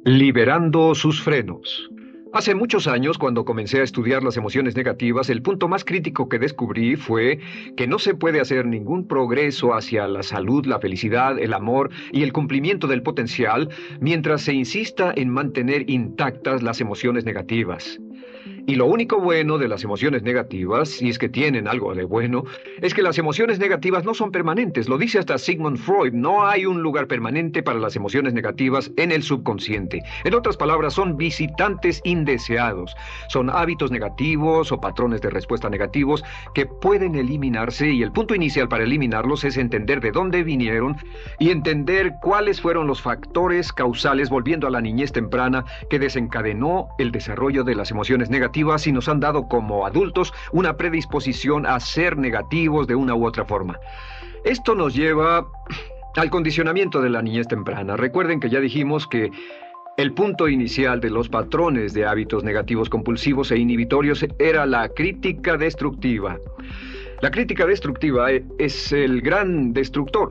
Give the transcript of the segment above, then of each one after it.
Liberando sus frenos. Hace muchos años, cuando comencé a estudiar las emociones negativas, el punto más crítico que descubrí fue que no se puede hacer ningún progreso hacia la salud, la felicidad, el amor y el cumplimiento del potencial mientras se insista en mantener intactas las emociones negativas. Y lo único bueno de las emociones negativas, si es que tienen algo de bueno, es que las emociones negativas no son permanentes. Lo dice hasta Sigmund Freud, no hay un lugar permanente para las emociones negativas en el subconsciente. En otras palabras, son visitantes indeseados. Son hábitos negativos o patrones de respuesta negativos que pueden eliminarse, y el punto inicial para eliminarlos es entender de dónde vinieron y entender cuáles fueron los factores causales, volviendo a la niñez temprana, que desencadenó el desarrollo de las emociones negativas y nos han dado como adultos una predisposición a ser negativos de una u otra forma. Esto nos lleva al condicionamiento de la niñez temprana. Recuerden que ya dijimos que el punto inicial de los patrones de hábitos negativos compulsivos e inhibitorios era la crítica destructiva. La crítica destructiva es el gran destructor.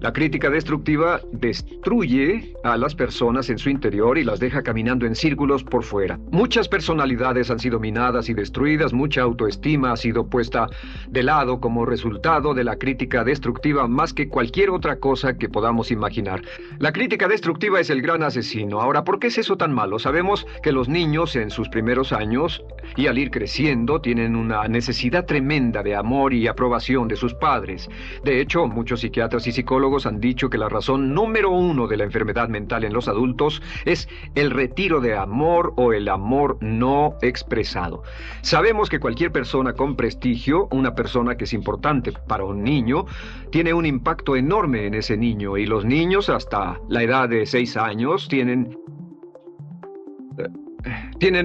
La crítica destructiva destruye a las personas en su interior y las deja caminando en círculos por fuera. Muchas personalidades han sido minadas y destruidas, mucha autoestima ha sido puesta de lado como resultado de la crítica destructiva más que cualquier otra cosa que podamos imaginar. La crítica destructiva es el gran asesino. Ahora, ¿por qué es eso tan malo? Sabemos que los niños en sus primeros años y al ir creciendo tienen una necesidad tremenda de amor y aprobación de sus padres. De hecho, muchos psiquiatras y psicólogos han dicho que la razón número uno de la enfermedad mental en los adultos es el retiro de amor o el amor no expresado. Sabemos que cualquier persona con prestigio, una persona que es importante para un niño, tiene un impacto enorme en ese niño, y los niños hasta la edad de 6 años tienen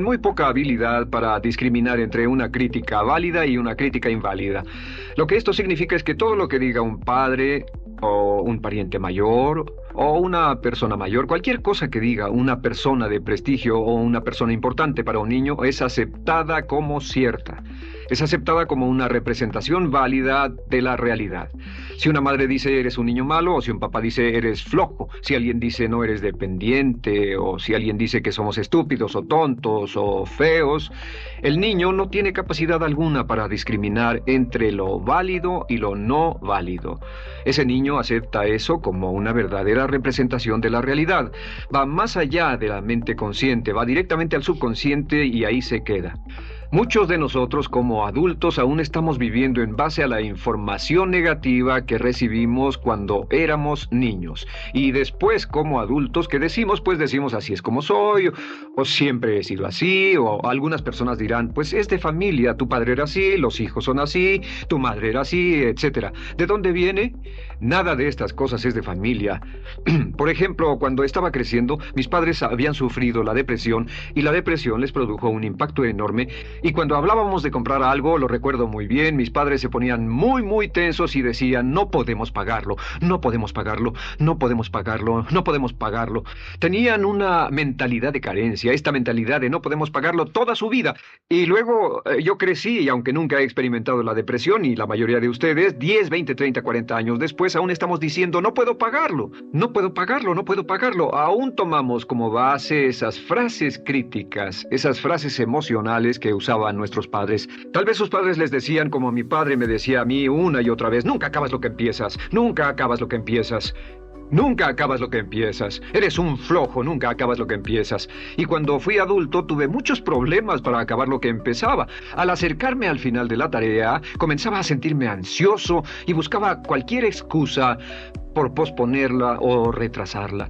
muy poca habilidad para discriminar entre una crítica válida y una crítica inválida. Lo que esto significa es que todo lo que diga un padre o un pariente mayor o una persona mayor, cualquier cosa que diga una persona de prestigio o una persona importante para un niño es aceptada como cierta. Es aceptada como una representación válida de la realidad. Si una madre dice eres un niño malo, o si un papá dice eres flojo, si alguien dice no eres dependiente, o si alguien dice que somos estúpidos o tontos o feos, el niño no tiene capacidad alguna para discriminar entre lo válido y lo no válido. Ese niño acepta eso como una verdadera representación de la realidad. Va más allá de la mente consciente, va directamente al subconsciente y ahí se queda. Muchos de nosotros como adultos aún estamos viviendo en base a la información negativa que recibimos cuando éramos niños. Y después como adultos, ¿qué decimos? Pues decimos así es como soy, o siempre he sido así, o algunas personas dirán, pues es de familia, tu padre era así, los hijos son así, tu madre era así, etc. ¿De dónde viene? Nada de estas cosas es de familia. Por ejemplo, cuando estaba creciendo, mis padres habían sufrido la depresión y la depresión les produjo un impacto enorme. Y cuando hablábamos de comprar algo, lo recuerdo muy bien, mis padres se ponían muy tensos y decían, no podemos pagarlo, no podemos pagarlo, no podemos pagarlo, no podemos pagarlo. Tenían una mentalidad de carencia, esta mentalidad de no podemos pagarlo toda su vida. Y luego yo crecí, y aunque nunca he experimentado la depresión, y la mayoría de ustedes, 10, 20, 30, 40 años después, aún estamos diciendo, no puedo pagarlo, no puedo pagarlo, no puedo pagarlo. Aún tomamos como base esas frases críticas, esas frases emocionales que usaban nuestros padres. Tal vez sus padres les decían como mi padre me decía a mí una y otra vez, nunca acabas lo que empiezas, nunca acabas lo que empiezas. Nunca acabas lo que empiezas. Eres un flojo, nunca acabas lo que empiezas. Y cuando fui adulto tuve muchos problemas para acabar lo que empezaba. Al acercarme al final de la tarea, comenzaba a sentirme ansioso y buscaba cualquier excusa por posponerla o retrasarla.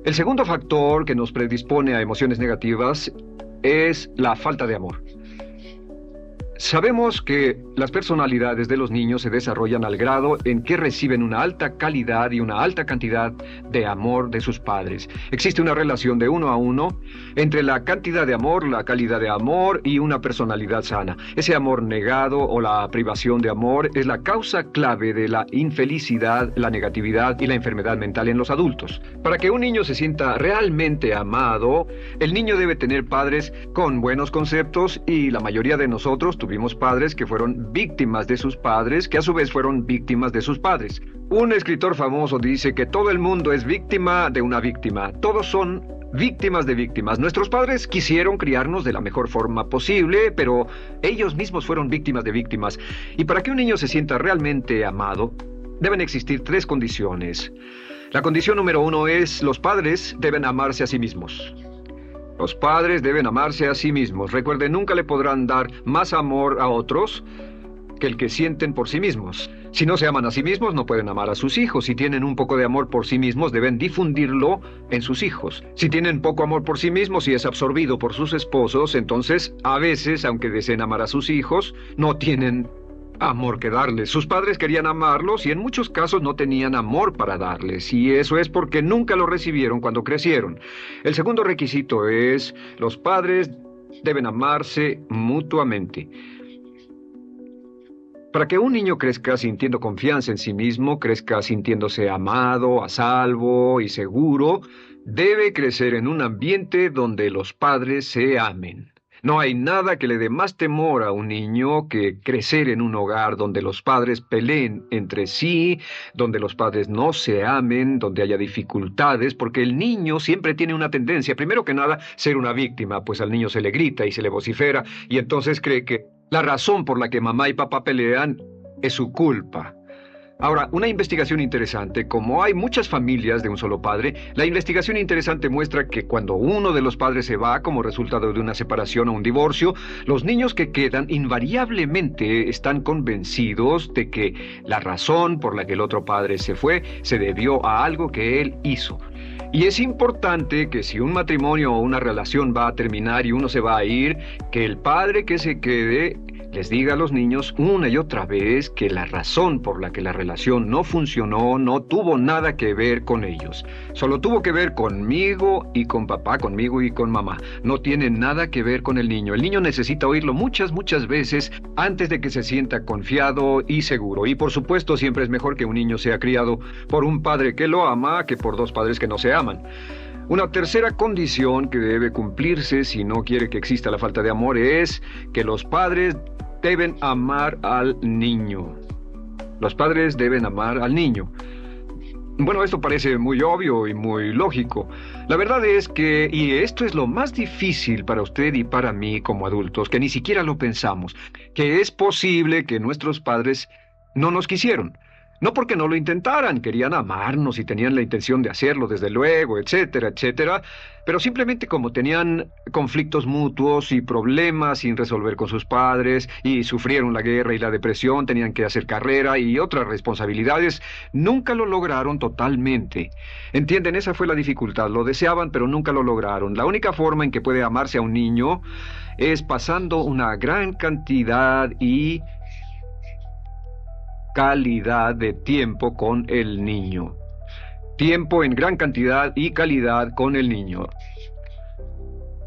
El segundo factor que nos predispone a emociones negativas es la falta de amor. Sabemos que las personalidades de los niños se desarrollan al grado en que reciben una alta calidad y una alta cantidad de amor de sus padres. Existe una relación de 1 a 1 entre la cantidad de amor, la calidad de amor y una personalidad sana. Ese amor negado o la privación de amor es la causa clave de la infelicidad, la negatividad y la enfermedad mental en los adultos. Para que un niño se sienta realmente amado, el niño debe tener padres con buenos conceptos, y la mayoría de nosotros tuvimos padres que fueron víctimas de sus padres, que a su vez fueron víctimas de sus padres. Un escritor famoso dice que todo el mundo es víctima de una víctima. Todos son víctimas de víctimas. Nuestros padres quisieron criarnos de la mejor forma posible, pero ellos mismos fueron víctimas de víctimas. Y para que un niño se sienta realmente amado, deben existir tres condiciones. La condición número uno es: los padres deben amarse a sí mismos. Los padres deben amarse a sí mismos. Recuerden, nunca le podrán dar más amor a otros que el que sienten por sí mismos. Si no se aman a sí mismos, no pueden amar a sus hijos. Si tienen un poco de amor por sí mismos, deben difundirlo en sus hijos. Si tienen poco amor por sí mismos y es absorbido por sus esposos, entonces, a veces, aunque deseen amar a sus hijos, no tienen amor que darles. Sus padres querían amarlos y en muchos casos no tenían amor para darles. Y eso es porque nunca lo recibieron cuando crecieron. El segundo requisito es: los padres deben amarse mutuamente. Para que un niño crezca sintiendo confianza en sí mismo, crezca sintiéndose amado, a salvo y seguro, debe crecer en un ambiente donde los padres se amen. No hay nada que le dé más temor a un niño que crecer en un hogar donde los padres peleen entre sí, donde los padres no se amen, donde haya dificultades, porque el niño siempre tiene una tendencia, primero que nada, ser una víctima, pues al niño se le grita y se le vocifera, y entonces cree que la razón por la que mamá y papá pelean es su culpa. Ahora, una investigación interesante: como hay muchas familias de un solo padre, la investigación interesante muestra que cuando uno de los padres se va como resultado de una separación o un divorcio, los niños que quedan invariablemente están convencidos de que la razón por la que el otro padre se fue se debió a algo que él hizo. Y es importante que si un matrimonio o una relación va a terminar y uno se va a ir, que el padre que se quede les diga a los niños una y otra vez que la razón por la que la relación no funcionó no tuvo nada que ver con ellos. Solo tuvo que ver conmigo y con papá, conmigo y con mamá. No tiene nada que ver con el niño. El niño necesita oírlo muchas veces antes de que se sienta confiado y seguro. Y por supuesto, siempre es mejor que un niño sea criado por un padre que lo ama que por dos padres que no se aman. Una tercera condición que debe cumplirse si no quiere que exista la falta de amor es que los padres deben amar al niño. Los padres deben amar al niño. Bueno, esto parece muy obvio y muy lógico. La verdad es que, y esto es lo más difícil para usted y para mí como adultos, que ni siquiera lo pensamos, que es posible que nuestros padres no nos quisieron. No porque no lo intentaran, querían amarnos y tenían la intención de hacerlo, desde luego, etcétera, etcétera, pero simplemente como tenían conflictos mutuos y problemas sin resolver con sus padres, y sufrieron la guerra y la depresión, tenían que hacer carrera y otras responsabilidades, nunca lo lograron totalmente. ¿Entienden? Esa fue la dificultad. Lo deseaban, pero nunca lo lograron. La única forma en que puede amarse a un niño es pasando una gran cantidad y calidad de tiempo con el niño. Tiempo en gran cantidad y calidad con el niño.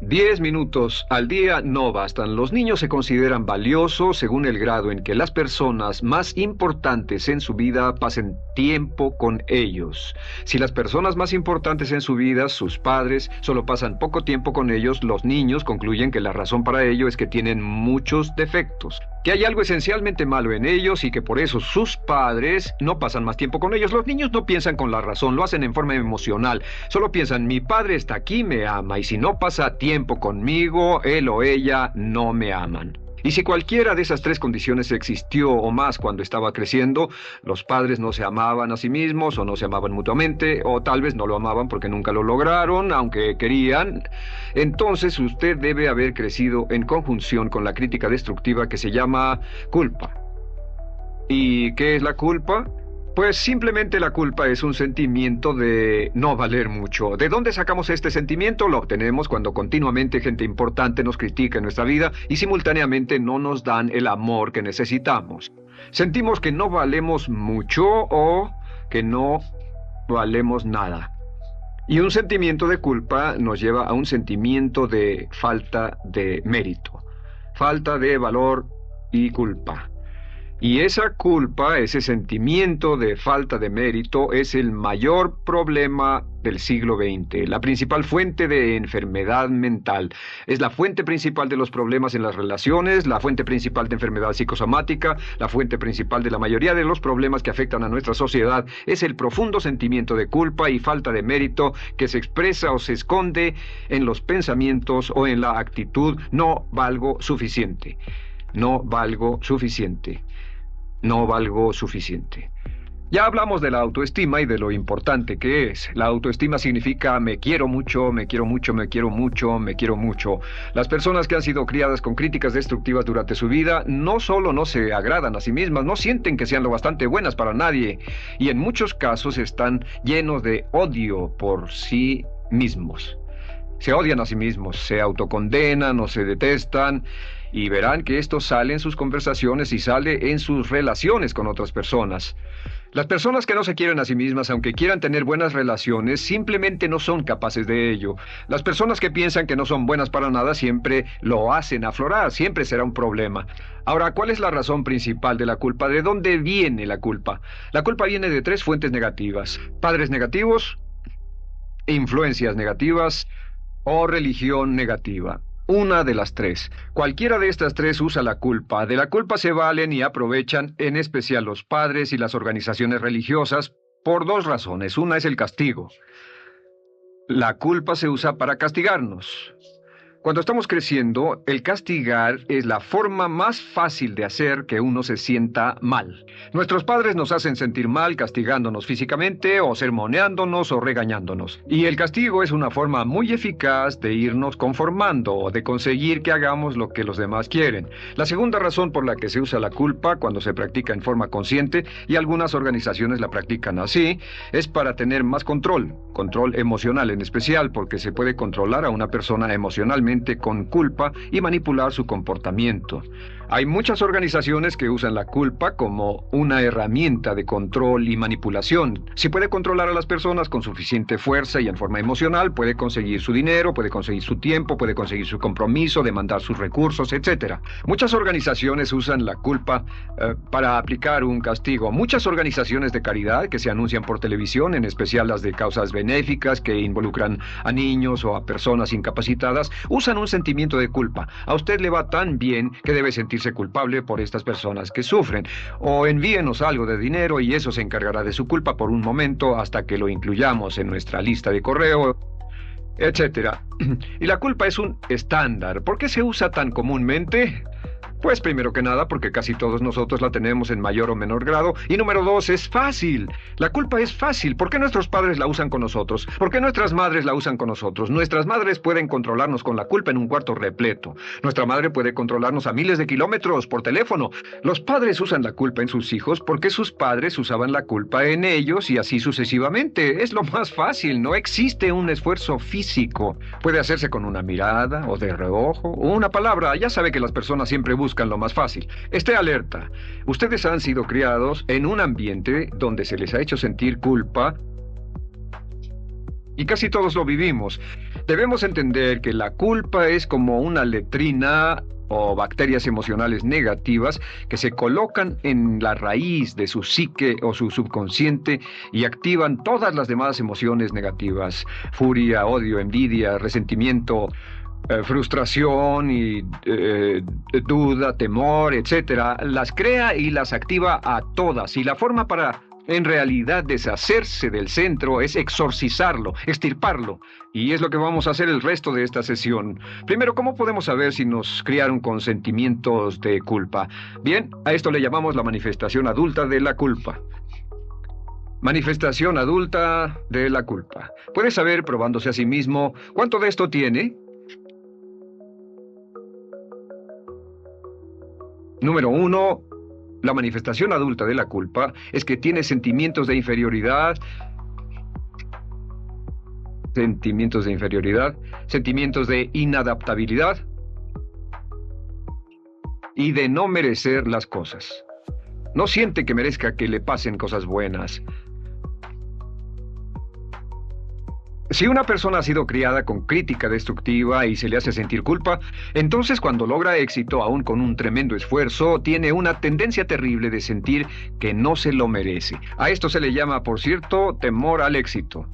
10 minutos al día no bastan. Los niños se consideran valiosos según el grado en que las personas más importantes en su vida pasen tiempo con ellos. Si las personas más importantes en su vida, sus padres, solo pasan poco tiempo con ellos, los niños concluyen que la razón para ello es que tienen muchos defectos, que hay algo esencialmente malo en ellos y que por eso sus padres no pasan más tiempo con ellos. Los niños no piensan con la razón, lo hacen en forma emocional. Solo piensan: mi padre está aquí, me ama, y si no pasa tiempo conmigo, él o ella no me aman. Y si cualquiera de esas tres condiciones existió o más cuando estaba creciendo, los padres no se amaban a sí mismos o no se amaban mutuamente, o tal vez no lo amaban porque nunca lo lograron, aunque querían, entonces usted debe haber crecido en conjunción con la crítica destructiva que se llama culpa. ¿Y qué es la culpa? Pues simplemente la culpa es un sentimiento de no valer mucho. ¿De dónde sacamos este sentimiento? Lo obtenemos cuando continuamente gente importante nos critica en nuestra vida y simultáneamente no nos dan el amor que necesitamos. Sentimos que no valemos mucho o que no valemos nada. Y un sentimiento de culpa nos lleva a un sentimiento de falta de mérito, falta de valor y culpa. Y esa culpa, ese sentimiento de falta de mérito, es el mayor problema del siglo XX, la principal fuente de enfermedad mental. Es la fuente principal de los problemas en las relaciones, la fuente principal de enfermedad psicosomática, la fuente principal de la mayoría de los problemas que afectan a nuestra sociedad. Es el profundo sentimiento de culpa y falta de mérito que se expresa o se esconde en los pensamientos o en la actitud: no valgo suficiente, no valgo suficiente. No valgo suficiente. Ya hablamos de la autoestima y de lo importante que es. La autoestima significa me quiero mucho, me quiero mucho, me quiero mucho, me quiero mucho. Las personas que han sido criadas con críticas destructivas durante su vida no solo no se agradan a sí mismas, no sienten que sean lo bastante buenas para nadie, y en muchos casos están llenos de odio por sí mismos. Se odian a sí mismos, se autocondenan o se detestan, y verán que esto sale en sus conversaciones y sale en sus relaciones con otras personas. Las personas que no se quieren a sí mismas, aunque quieran tener buenas relaciones, simplemente no son capaces de ello. Las personas que piensan que no son buenas para nada siempre lo hacen aflorar, siempre será un problema. Ahora, ¿cuál es la razón principal de la culpa? ¿De dónde viene la culpa? La culpa viene de 3 fuentes negativas: padres negativos, influencias negativas o religión negativa. Una de las 3. Cualquiera de estas 3 usa la culpa. De la culpa se valen y aprovechan, en especial los padres y las organizaciones religiosas, por 2 razones. Una es el castigo. La culpa se usa para castigarnos. Cuando estamos creciendo, el castigar es la forma más fácil de hacer que uno se sienta mal. Nuestros padres nos hacen sentir mal castigándonos físicamente o sermoneándonos o regañándonos. Y el castigo es una forma muy eficaz de irnos conformando o de conseguir que hagamos lo que los demás quieren. La segunda razón por la que se usa la culpa cuando se practica en forma consciente, y algunas organizaciones la practican así, es para tener más control emocional en especial, porque se puede controlar a una persona emocionalmente con culpa y manipular su comportamiento. Hay muchas organizaciones que usan la culpa como una herramienta de control y manipulación. Si puede controlar a las personas con suficiente fuerza y en forma emocional, puede conseguir su dinero, puede conseguir su tiempo, puede conseguir su compromiso, demandar sus recursos, etc. Muchas organizaciones usan la culpa para aplicar un castigo. Muchas organizaciones de caridad que se anuncian por televisión, en especial las de causas benéficas que involucran a niños o a personas incapacitadas, usan un sentimiento de culpa. A usted le va tan bien que debe sentirse culpable por estas personas que sufren. O envíenos algo de dinero y eso se encargará de su culpa por un momento hasta que lo incluyamos en nuestra lista de correo, etcétera. Y la culpa es un estándar. ¿Por qué se usa tan comúnmente? Pues primero que nada porque casi todos nosotros la tenemos en mayor o menor grado. Y número 2, es fácil. La culpa es fácil. ¿Por qué nuestros padres la usan con nosotros? ¿Por qué nuestras madres la usan con nosotros? Nuestras madres pueden controlarnos con la culpa en un cuarto repleto. Nuestra madre puede controlarnos a miles de kilómetros por teléfono. Los padres usan la culpa en sus hijos porque sus padres usaban la culpa en ellos y así sucesivamente. Es lo más fácil. No existe un esfuerzo físico. Puede hacerse con una mirada o de reojo o una palabra. Ya sabe que las personas siempre buscan lo más fácil. Esté alerta. Ustedes han sido criados en un ambiente donde se les ha hecho sentir culpa y casi todos lo vivimos. Debemos entender que la culpa es como una letrina o bacterias emocionales negativas que se colocan en la raíz de su psique o su subconsciente y activan todas las demás emociones negativas: furia, odio, envidia, resentimiento, frustración y duda, temor, etcétera. Las crea y las activa a todas, y la forma para en realidad deshacerse del centro es exorcizarlo, extirparlo, y es lo que vamos a hacer el resto de esta sesión. Primero, ¿cómo podemos saber si nos criaron con sentimientos de culpa? Bien, a esto le llamamos la manifestación adulta de la culpa. Manifestación adulta de la culpa. Puede saber, probándose a sí mismo, cuánto de esto tiene. Número 1, la manifestación adulta de la culpa es que tiene sentimientos de inferioridad, sentimientos de inadaptabilidad y de no merecer las cosas. No siente que merezca que le pasen cosas buenas. Si una persona ha sido criada con crítica destructiva y se le hace sentir culpa, entonces cuando logra éxito, aún con un tremendo esfuerzo, tiene una tendencia terrible de sentir que no se lo merece. A esto se le llama, por cierto, temor al éxito.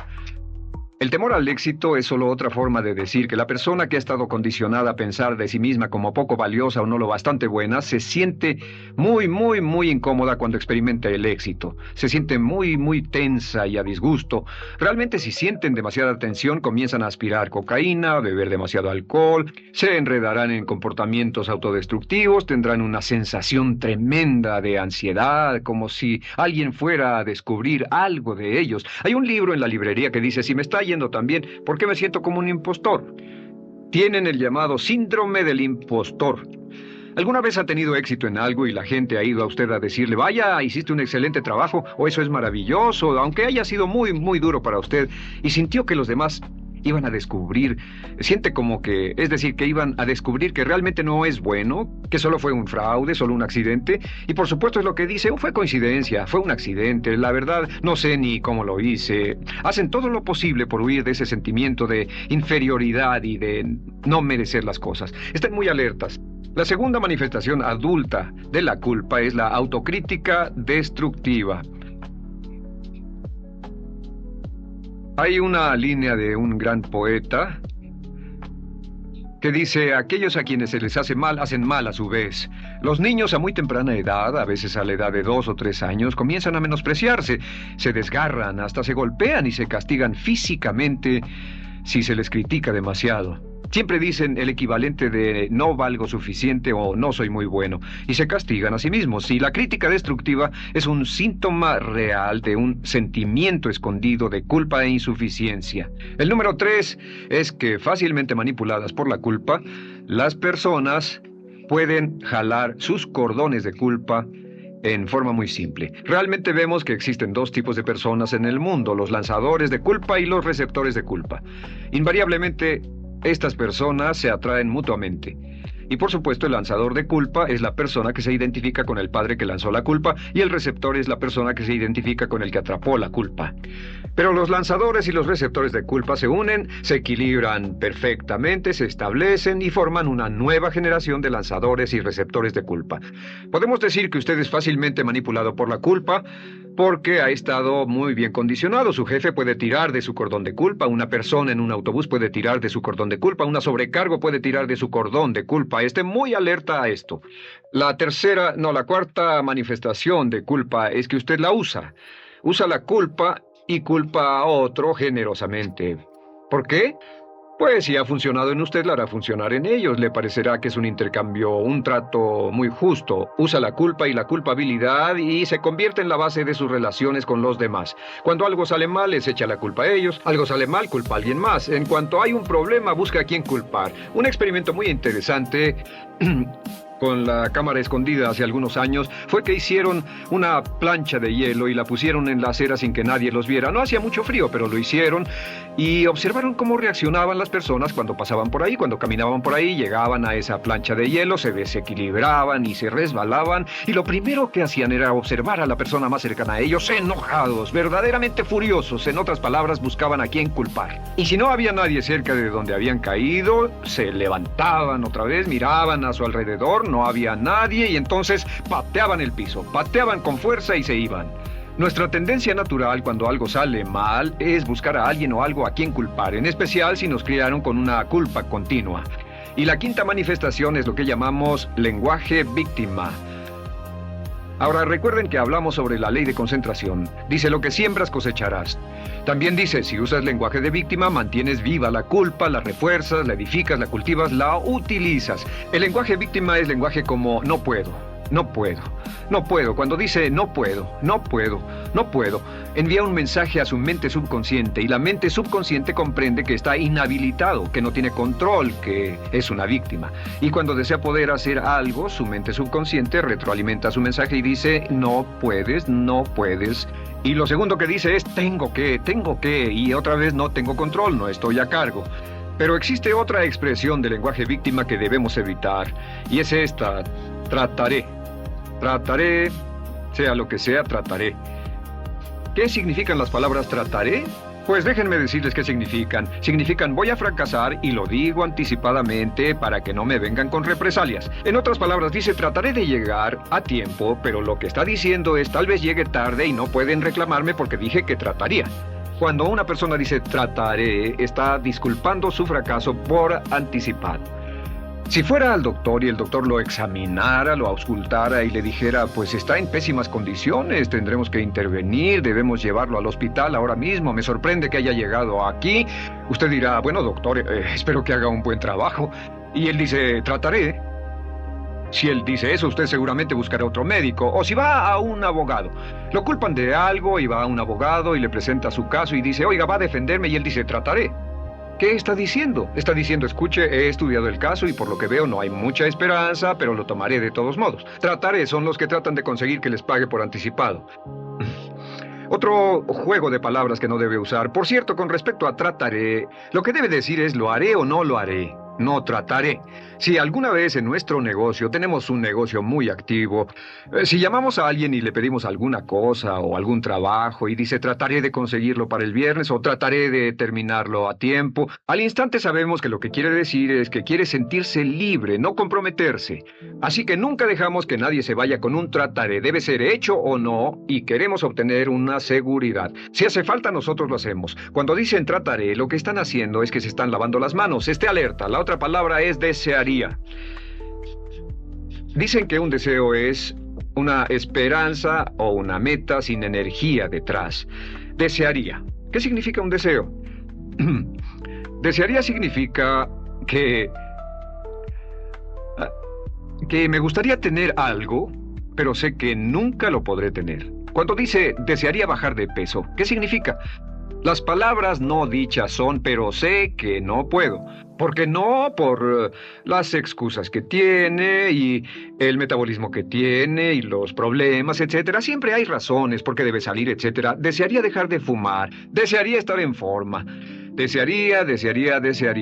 El temor al éxito es solo otra forma de decir que la persona que ha estado condicionada a pensar de sí misma como poco valiosa o no lo bastante buena, se siente muy incómoda cuando experimenta el éxito. Se siente muy tensa y a disgusto. Realmente si sienten demasiada tensión, comienzan a aspirar cocaína, a beber demasiado alcohol, se enredarán en comportamientos autodestructivos, tendrán una sensación tremenda de ansiedad, como si alguien fuera a descubrir algo de ellos. Hay un libro en la librería que dice, si me está yendo también, ¿por qué me siento como un impostor? Tienen el llamado síndrome del impostor. ¿Alguna vez ha tenido éxito en algo y la gente ha ido a usted a decirle, vaya, hiciste un excelente trabajo, o eso es maravilloso, aunque haya sido muy duro para usted, y sintió que los demás iban a descubrir, siente como que, es decir, que iban a descubrir que realmente no es bueno, que solo fue un fraude, solo un accidente, y por supuesto es lo que dice, fue coincidencia, fue un accidente, la verdad, no sé ni cómo lo hice. Hacen todo lo posible por huir de ese sentimiento de inferioridad y de no merecer las cosas. Estén muy alertas. La segunda manifestación adulta de la culpa es la autocrítica destructiva. Hay una línea de un gran poeta que dice, aquellos a quienes se les hace mal, hacen mal a su vez. Los niños a muy temprana edad, a veces a la edad de 2 o 3 años, comienzan a menospreciarse, se desgarran, hasta se golpean y se castigan físicamente si se les critica demasiado. Siempre dicen el equivalente de no valgo suficiente o no soy muy bueno, y se castigan a sí mismos. Y la crítica destructiva es un síntoma real de un sentimiento escondido de culpa e insuficiencia. El número 3 es que fácilmente manipuladas por la culpa, las personas pueden jalar sus cordones de culpa en forma muy simple. Realmente vemos que existen 2 tipos de personas en el mundo, los lanzadores de culpa y los receptores de culpa. Invariablemente, estas personas se atraen mutuamente. Y por supuesto el lanzador de culpa es la persona que se identifica con el padre que lanzó la culpa y el receptor es la persona que se identifica con el que atrapó la culpa. Pero los lanzadores y los receptores de culpa se unen, se equilibran perfectamente, se establecen y forman una nueva generación de lanzadores y receptores de culpa. Podemos decir que usted es fácilmente manipulado por la culpa porque ha estado muy bien condicionado. Su jefe puede tirar de su cordón de culpa, una persona en un autobús puede tirar de su cordón de culpa, una sobrecargo puede tirar de su cordón de culpa. Esté muy alerta a esto. La cuarta manifestación de culpa es que usted la usa. Usa la culpa y culpa a otro generosamente. ¿Por qué? Pues si ha funcionado en usted, la hará funcionar en ellos. Le parecerá que es un intercambio, un trato muy justo. Usa la culpa y la culpabilidad y se convierte en la base de sus relaciones con los demás. Cuando algo sale mal, les echa la culpa a ellos. Algo sale mal, culpa a alguien más. En cuanto hay un problema, busca a quién culpar. Un experimento muy interesante con la cámara escondida hace algunos años fue que hicieron una plancha de hielo y la pusieron en la acera sin que nadie los viera. No hacía mucho frío, pero lo hicieron y observaron cómo reaccionaban las personas cuando pasaban por ahí, cuando caminaban por ahí, llegaban a esa plancha de hielo, se desequilibraban y se resbalaban y lo primero que hacían era observar a la persona más cercana a ellos, enojados, verdaderamente furiosos. En otras palabras, buscaban a quién culpar. Y si no había nadie cerca de donde habían caído, se levantaban otra vez, miraban a su alrededor, no había nadie y entonces pateaban el piso, pateaban con fuerza y se iban. Nuestra tendencia natural cuando algo sale mal es buscar a alguien o algo a quien culpar, en especial si nos criaron con una culpa continua. Y la quinta manifestación es lo que llamamos lenguaje víctima. Ahora recuerden que hablamos sobre la ley de concentración. Dice, lo que siembras cosecharás. También dice, si usas lenguaje de víctima, mantienes viva la culpa, la refuerzas, la edificas, la cultivas, la utilizas. El lenguaje víctima es lenguaje como no puedo, no puedo, no puedo. Cuando dice no puedo, no puedo, no puedo, envía un mensaje a su mente subconsciente y la mente subconsciente comprende que está inhabilitado, que no tiene control, que es una víctima. Y cuando desea poder hacer algo, su mente subconsciente retroalimenta su mensaje y dice no puedes, no puedes. Y lo segundo que dice es tengo que, y otra vez no tengo control, no estoy a cargo. Pero existe otra expresión del lenguaje víctima que debemos evitar, y es esta, trataré. Trataré, sea lo que sea, trataré. ¿Qué significan las palabras trataré? Pues déjenme decirles qué significan. Significan voy a fracasar y lo digo anticipadamente para que no me vengan con represalias. En otras palabras, dice trataré de llegar a tiempo, pero lo que está diciendo es tal vez llegue tarde y no pueden reclamarme porque dije que trataría. Cuando una persona dice trataré, está disculpando su fracaso por anticipado. Si fuera al doctor y el doctor lo examinara, lo auscultara y le dijera, pues está en pésimas condiciones, tendremos que intervenir, debemos llevarlo al hospital ahora mismo, me sorprende que haya llegado aquí, usted dirá, bueno doctor, espero que haga un buen trabajo. Y él dice, trataré. Si él dice eso, usted seguramente buscará otro médico. O si va a un abogado, lo culpan de algo y va a un abogado y le presenta su caso y dice, oiga, va a defenderme, y él dice, trataré. ¿Qué está diciendo? Está diciendo, escuche, he estudiado el caso y por lo que veo no hay mucha esperanza, pero lo tomaré de todos modos. Trataré son los que tratan de conseguir que les pague por anticipado. Otro juego de palabras que no debe usar. Por cierto, con respecto a trataré, lo que debe decir es lo haré o no lo haré. No trataré. Si alguna vez en nuestro negocio, tenemos un negocio muy activo, si llamamos a alguien y le pedimos alguna cosa o algún trabajo y dice trataré de conseguirlo para el viernes o trataré de terminarlo a tiempo, al instante sabemos que lo que quiere decir es que quiere sentirse libre, no comprometerse. Así que nunca dejamos que nadie se vaya con un trataré, debe ser hecho o no y queremos obtener una seguridad. Si hace falta nosotros lo hacemos. Cuando dicen trataré, lo que están haciendo es que se están lavando las manos, esté alerta. La otra palabra es desearía. Dicen que un deseo es una esperanza o una meta sin energía detrás. Desearía. ¿Qué significa un deseo? Desearía significa que me gustaría tener algo, pero sé que nunca lo podré tener. Cuando dice desearía bajar de peso, ¿qué significa? Las palabras no dichas son, pero sé que no puedo. ¿Por qué no? Por las excusas que tiene y el metabolismo que tiene y los problemas, etcétera. Siempre hay razones por qué debe salir, etcétera. Desearía dejar de fumar. Desearía estar en forma. Desearía.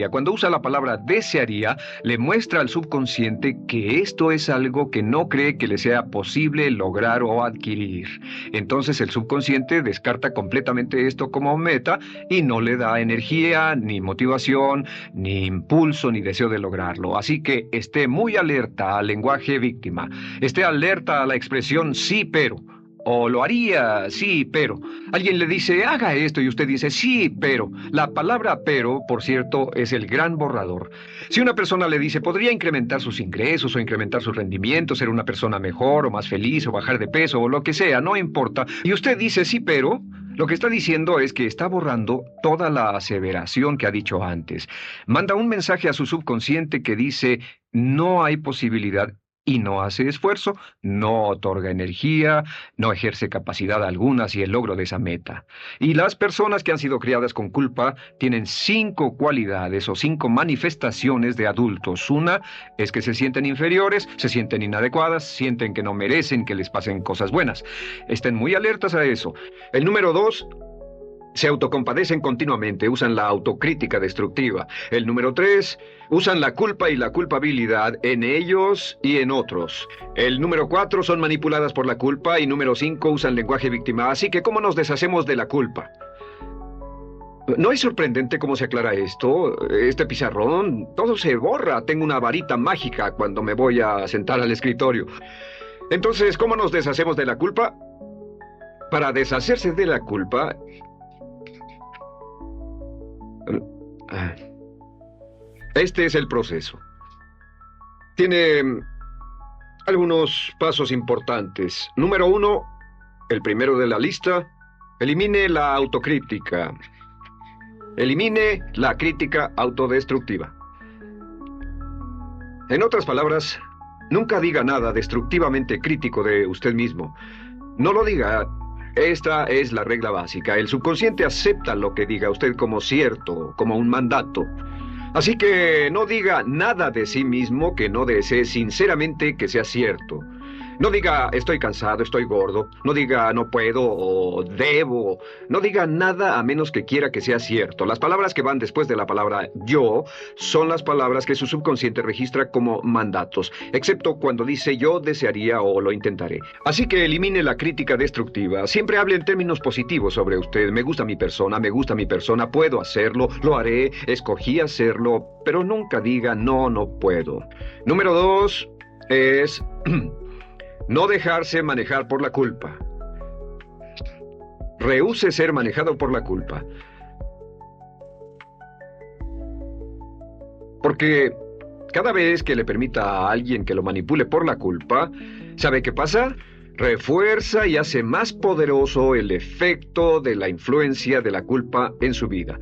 Cuando usa la palabra desearía, le muestra al subconsciente que esto es algo que no cree que le sea posible lograr o adquirir. Entonces el subconsciente descarta completamente esto como meta y no le da energía, ni motivación, ni impulso, ni deseo de lograrlo. Así que esté muy alerta al lenguaje víctima. Esté alerta a la expresión sí, pero. O lo haría, sí, pero. Alguien le dice, haga esto, y usted dice, sí, pero. La palabra pero, por cierto, es el gran borrador. Si una persona le dice, podría incrementar sus ingresos o incrementar su rendimiento, ser una persona mejor o más feliz o bajar de peso o lo que sea, no importa. Y usted dice, sí, pero. Lo que está diciendo es que está borrando toda la aseveración que ha dicho antes. Manda un mensaje a su subconsciente que dice, no hay posibilidad. Y no hace esfuerzo, no otorga energía, no ejerce capacidad alguna hacia el logro de esa meta. Y las personas que han sido criadas con culpa tienen 5 cualidades o 5 manifestaciones de adultos. Una es que se sienten inferiores, se sienten inadecuadas, sienten que no merecen que les pasen cosas buenas. Estén muy alertas a eso. El número 2... se autocompadecen continuamente, usan la autocrítica destructiva. El número 3, usan la culpa y la culpabilidad en ellos y en otros. El número 4, son manipuladas por la culpa. Y número 5, usan lenguaje víctima. Así que, ¿cómo nos deshacemos de la culpa? ¿No es sorprendente cómo se aclara esto? Este pizarrón, todo se borra. Tengo una varita mágica cuando me voy a sentar al escritorio. Entonces, ¿cómo nos deshacemos de la culpa? Para deshacerse de la culpa... este es el proceso. Tiene algunos pasos importantes. Número 1, el primero de la lista, elimine la autocrítica. Elimine la crítica autodestructiva. En otras palabras, nunca diga nada destructivamente crítico de usted mismo. No lo diga. Esta es la regla básica. El subconsciente acepta lo que diga usted como cierto, como un mandato. Así que no diga nada de sí mismo que no desee sinceramente que sea cierto. No diga estoy cansado, estoy gordo. No diga no puedo o debo. No diga nada a menos que quiera que sea cierto. Las palabras que van después de la palabra yo son las palabras que su subconsciente registra como mandatos, excepto cuando dice yo desearía o lo intentaré. Así que elimine la crítica destructiva. Siempre hable en términos positivos sobre usted. Me gusta mi persona, puedo hacerlo, lo haré, escogí hacerlo, pero nunca diga no, no puedo. Número 2 es no dejarse manejar por la culpa. Rehúse ser manejado por la culpa. Porque cada vez que le permita a alguien que lo manipule por la culpa, ¿sabe qué pasa? Refuerza y hace más poderoso el efecto de la influencia de la culpa en su vida.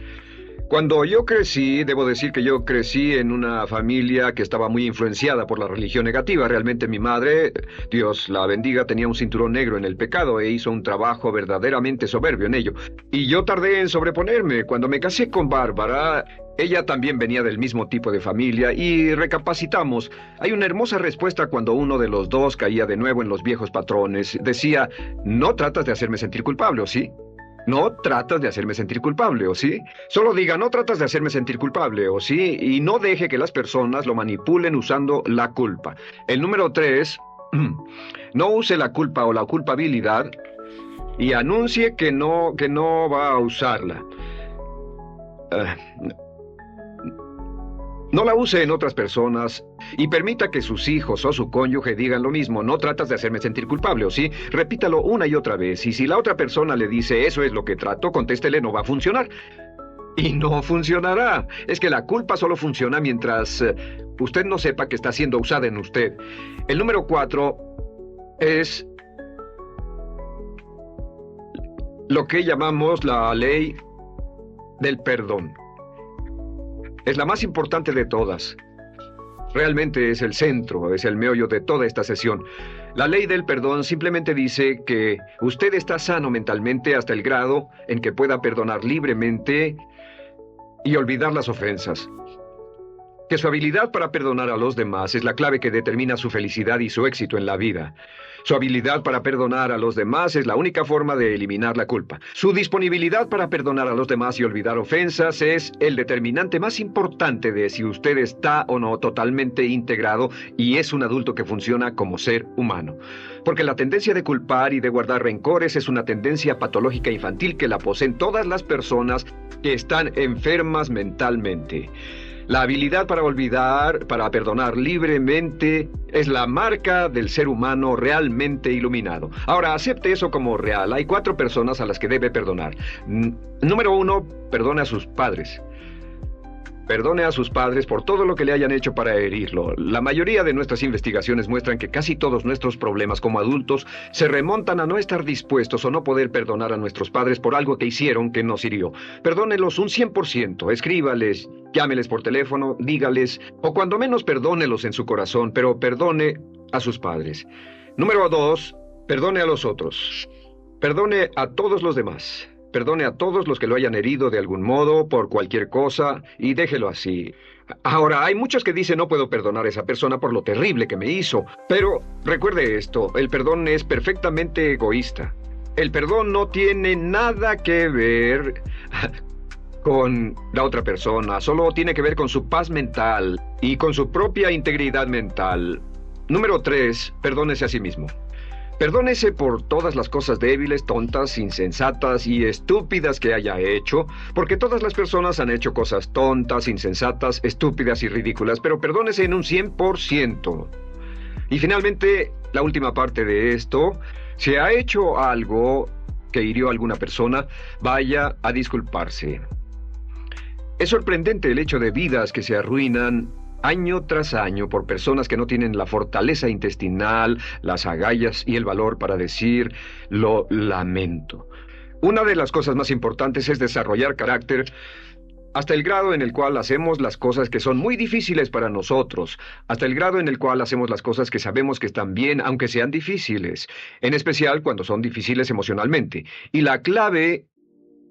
Cuando yo crecí, debo decir que yo crecí en una familia que estaba muy influenciada por la religión negativa. Realmente mi madre, Dios la bendiga, tenía un cinturón negro en el pecado e hizo un trabajo verdaderamente soberbio en ello. Y yo tardé en sobreponerme. Cuando me casé con Bárbara, ella también venía del mismo tipo de familia y recapacitamos. Hay una hermosa respuesta cuando uno de los dos caía de nuevo en los viejos patrones. Decía, no tratas de hacerme sentir culpable, ¿o sí? No tratas de hacerme sentir culpable, ¿o sí? Solo diga, no tratas de hacerme sentir culpable, ¿o sí? Y no deje que las personas lo manipulen usando la culpa. El número 3, no use la culpa o la culpabilidad y anuncie que no va a usarla. No la use en otras personas y permita que sus hijos o su cónyuge digan lo mismo. No tratas de hacerme sentir culpable, ¿o sí? Repítalo una y otra vez. Y si la otra persona le dice eso es lo que trato, contéstele no va a funcionar. Y no funcionará. Es que la culpa solo funciona mientras usted no sepa que está siendo usada en usted. El número 4 es lo que llamamos la ley del perdón. Es la más importante de todas. Realmente es el centro, es el meollo de toda esta sesión. La ley del perdón simplemente dice que usted está sano mentalmente hasta el grado en que pueda perdonar libremente y olvidar las ofensas. Que su habilidad para perdonar a los demás es la clave que determina su felicidad y su éxito en la vida. Su habilidad para perdonar a los demás es la única forma de eliminar la culpa. Su disponibilidad para perdonar a los demás y olvidar ofensas es el determinante más importante de si usted está o no totalmente integrado y es un adulto que funciona como ser humano. Porque la tendencia de culpar y de guardar rencores es una tendencia patológica infantil que la poseen todas las personas que están enfermas mentalmente. La habilidad para olvidar, para perdonar libremente, es la marca del ser humano realmente iluminado. Ahora, acepte eso como real. Hay 4 personas a las que debe perdonar. Número 1, perdone a sus padres. Perdone a sus padres por todo lo que le hayan hecho para herirlo. La mayoría de nuestras investigaciones muestran que casi todos nuestros problemas como adultos se remontan a no estar dispuestos o no poder perdonar a nuestros padres por algo que hicieron que nos hirió. Perdónelos un 100%, escríbales, llámeles por teléfono, dígales, o cuando menos perdónelos en su corazón, pero perdone a sus padres. Número 2, perdone a los otros. Perdone a todos los demás. Perdone a todos los que lo hayan herido de algún modo, por cualquier cosa, y déjelo así. Ahora, hay muchos que dicen no puedo perdonar a esa persona por lo terrible que me hizo. Pero recuerde esto, el perdón es perfectamente egoísta. El perdón no tiene nada que ver con la otra persona, solo tiene que ver con su paz mental y con su propia integridad mental. Número 3, perdónese a sí mismo. Perdónese por todas las cosas débiles, tontas, insensatas y estúpidas que haya hecho, porque todas las personas han hecho cosas tontas, insensatas, estúpidas y ridículas, pero perdónese en un 100%. Y finalmente, la última parte de esto, si ha hecho algo que hirió a alguna persona, vaya a disculparse. Es sorprendente el hecho de vidas que se arruinan año tras año por personas que no tienen la fortaleza intestinal, las agallas y el valor para decir lo lamento. Una de las cosas más importantes es desarrollar carácter hasta el grado en el cual hacemos las cosas que son muy difíciles para nosotros, hasta el grado en el cual hacemos las cosas que sabemos que están bien, aunque sean difíciles, en especial cuando son difíciles emocionalmente. Y la clave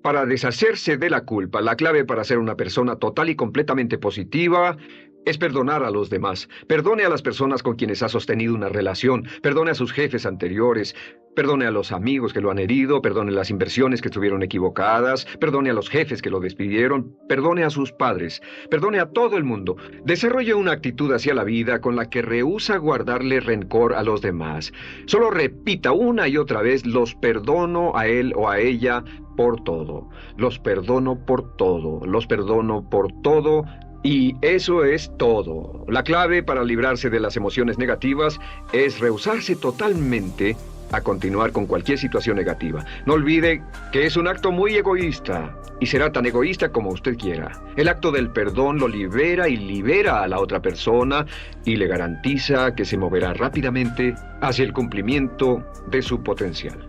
para deshacerse de la culpa, la clave para ser una persona total y completamente positiva, es perdonar a los demás. Perdone a las personas con quienes ha sostenido una relación. Perdone a sus jefes anteriores. Perdone a los amigos que lo han herido. Perdone las inversiones que estuvieron equivocadas. Perdone a los jefes que lo despidieron. Perdone a sus padres. Perdone a todo el mundo. Desarrolle una actitud hacia la vida con la que rehúsa guardarle rencor a los demás. Solo repita una y otra vez: los perdono a él o a ella por todo. Los perdono por todo. Los perdono por todo. Y eso es todo. La clave para librarse de las emociones negativas es rehusarse totalmente a continuar con cualquier situación negativa. No olvide que es un acto muy egoísta y será tan egoísta como usted quiera. El acto del perdón lo libera y libera a la otra persona y le garantiza que se moverá rápidamente hacia el cumplimiento de su potencial.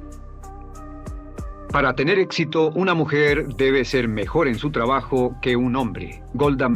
Para tener éxito, una mujer debe ser mejor en su trabajo que un hombre. Golda